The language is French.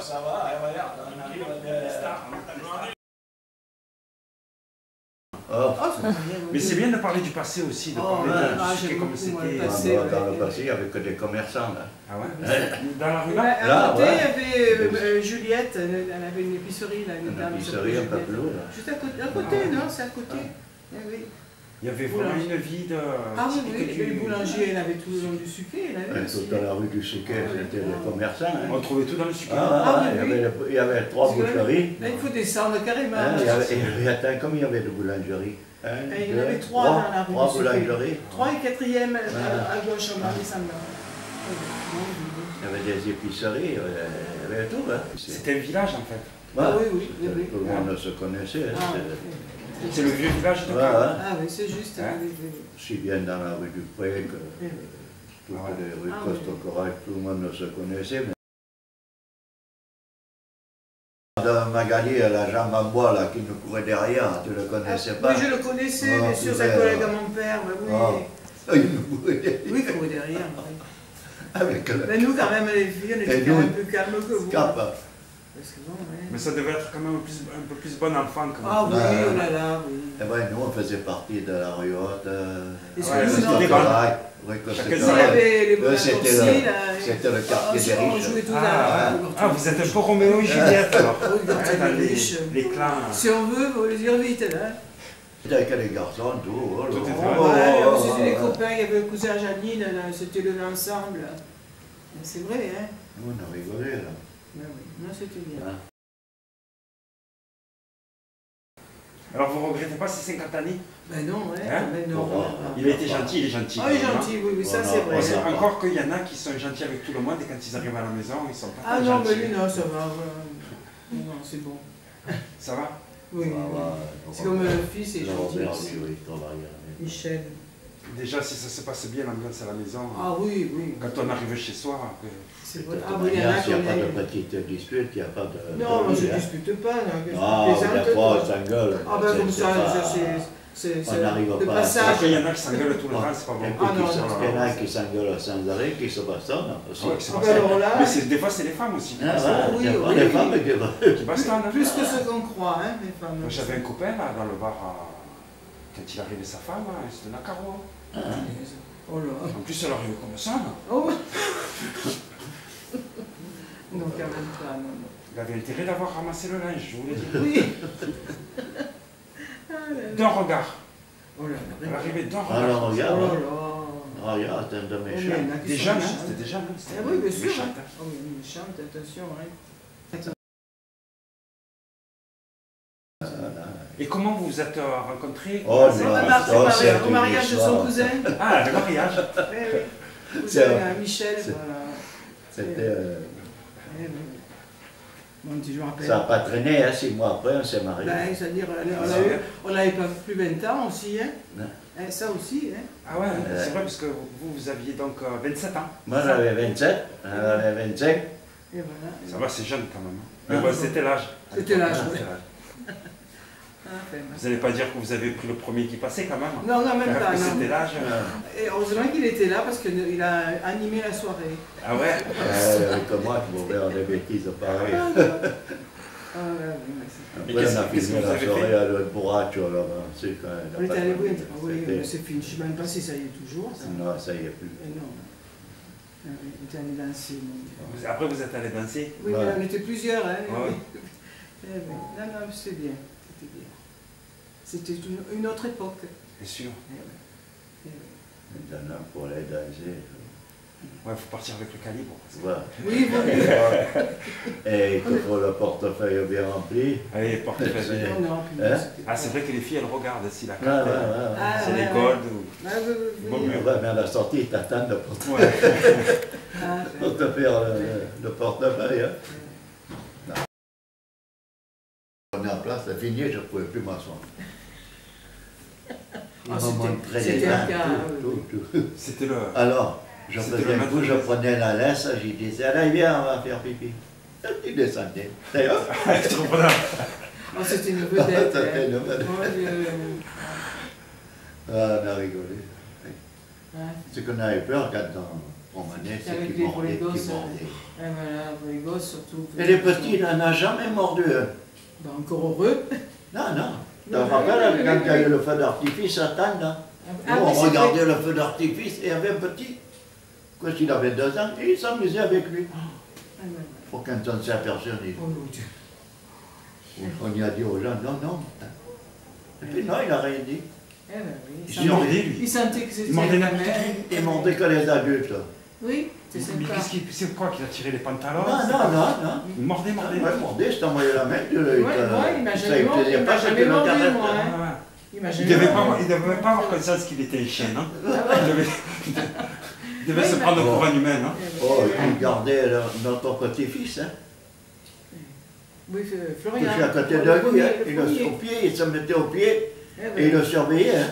ça va, regarde, on arrive à des stars. Mais c'est bien de parler du passé aussi, de parler de ce comme c'était. Dans le passé, il n'y avait que des commerçants. Là. Ah ouais? Dans la rue là? À côté, il y avait Juliette, elle avait une épicerie. Là, Une épicerie un peu plus haut. Juste à côté, non, c'est à côté. Oui. Il y avait vraiment une vie de... Ah oui, les boulangers, elle avait tout le long du Suquet. Tout dans la rue du Suquet, c'était des commerçants. On trouvait tout dans le Suquet. Il y avait 3 boucheries. Là, il faut descendre carrément. Comme il y avait de boulangeries. Il y en avait 3 dans la rue. 3 boulangeries. 3 et 4e à gauche en descendant. Il y avait des épiceries, il y avait tout. C'était un village en fait. Ah oui. Tout le monde se connaissait. C'est le vieux village de Ah oui, c'est juste. Si bien dans la rue du Pré que toutes les rues de Costa-Corail, tout le monde se connaissait. De Magali, la jambe en bois là, qui nous courait derrière, tu ne le connaissais pas? Oui, je le connaissais, bien sûr, sa collègue à mon père. Oui, il courait derrière. Mais nous, quand même, les filles, on était un peu calmes que vous. Mais ça devait être quand même un peu plus bon enfant que vous. Ah oui, oh là là, oui. Et ouais, nous, on faisait partie de la rue haute. C'était le quartier des riches. Vous êtes un peu Roméo et Juliette alors. Les clans. Si on veut, il faut le dire vite là. C'était avec les garçons, tout. C'était les copains, il y avait le cousin Janine, c'était le ensemble. C'est vrai, hein. Nous, on a rigolé là. Oui, non, c'était bien. Alors vous ne regrettez pas ces 50 années? Ben non, ouais. Il a été gentil, il est gentil. Ah, il est gentil, oui, ça c'est vrai. Encore qu'il y en a qui sont gentils avec tout le monde et quand ils arrivent à la maison, ils sont pas très gentils. Ah non, mais lui, non, ça va. Non, c'est bon. Ça va? Oui, c'est comme le fils est gentil. Michel. Déjà, si ça se passe bien, l'ambiance à la maison. Ah oui. Quand on arrive chez soi. C'est vrai. Il n'y a pas de petite dispute, il n'y a pas de... Non, moi je ne dispute pas. Ah, des fois on s'engueule. Ah ben comme ça, c'est le passage. Il y en a qui s'engueulent tout le temps, c'est pas bon. Il y en a qui s'engueulent sans arrêt, qui se bastonnent aussi. Mais des fois, c'est les femmes aussi. Oui, les femmes qui bastonnent. Plus que ce qu'on croit, hein, les femmes. J'avais un copain là, dans le bar, quand il arrivait sa femme, c'était un acaro. En plus, elle arrivait comme ça. Oh. Non, quand même pas, non. Il avait intérêt d'avoir ramassé le linge, je vous l'ai dit. Oui. D'un regard. Elle arrivait d'un regard. Alors, regarde, t'es de méchant. Des jeunes, c'était des jeunes. Oui, bien sûr. Oui, méchante, attention. Et comment vous vous êtes rencontrés? Au mariage de son cousin. Ah, le mariage. Oui. Cousin Michel, voilà. C'était... Bon, je me rappelle. Ça n'a pas traîné, hein, 6 mois après, on s'est mariés. Ben, c'est-à-dire, on n'avait pas plus 20 ans aussi, hein. Ça aussi, hein. Ah ouais, c'est vrai, parce que vous aviez donc 27 ans. Moi, j'avais 27, elle avait 25. Et voilà. Ça va, c'est jeune quand même. Mais bon, c'était l'âge. C'était l'âge, oui. Vous n'allez pas dire que vous avez pris le premier qui passait quand même? Non, même pas. C'était l'âge. Et heureusement qu'il était là parce qu'il a animé la soirée. Ah ouais? Comme moi, qui m'ouvrais en des bêtises pareilles. Après, on a fini la soirée à l'autre bourracho, là. On est allé, oui, c'est fini. Je ne sais même pas si ça y est toujours. Non, ça y est plus. Non. On est allé danser. Après, vous êtes allé danser? Oui, mais on était plusieurs, hein. Non, c'était bien. C'était une autre époque. C'est sûr. Maintenant, pour aller danser. Ouais, il faut partir avec le calibre. Voilà. Oui, Et il faut le portefeuille bien rempli. Allez, portefeuille. Ah, c'est vrai que les filles, elles regardent si la carte, c'est les golds ou... Mais à la sortie, ils t'attendent pour te faire le portefeuille. On est en place, c'est fini, je ne pouvais plus m'asseoir. C'était le... Alors, je faisais un coup, je prenais la laisse, j'y disais, allez, viens, on va faire pipi. Il descendait. D'ailleurs. C'était une vedette. C'était une vedette. On a rigolé. C'est qu'on avait peur quand on promenait, c'est Avec qu'il mordait, les qu'il gosses, mordait. Et voilà, pour les gosses surtout. Et les petits, il n'en a jamais mordu un. Ben, encore heureux. Non, non. Tu te rappelles quand il y a eu le feu d'artifice à Tannes, là? Ah, Nous, oui, on c'est regardait le feu d'artifice et il y avait un petit, quand il avait 2 ans, et il s'amusait avec lui. Ah, ben, Pour quand on s'est aperçu, oh mon Dieu. on y a dit aux gens, non, non. Et puis non, il n'a rien dit. Eh ben oui. Il mordait, lui. Il sentait que c'était Il mordait la n'importe mère. Il ne mordait que les adultes. Oui, c'est Mais sympa. c'est quoi qu'il a tiré les pantalons? Non, non, non, non. Il mordait, mordait. Il mordait, je t'envoyais la main, tu le. Ouais, moi, il m'a jamais mordu, plaisir il pas, m'a c'était jamais le mordu, caractère. moi, hein. Ouais. Il m'a Il jamais devait mordu. pas avoir conscience qu'il était un chien, hein. Il devait Oui, se mais- prendre pour un humain, hein. Oh, il gardait notre petit-fils, hein. Oui, Je Florian. suis à côté de Le lui, premier, hein. le Il le premier. au pied, il se mettait au pied Eh et ben, il le surveillait, hein.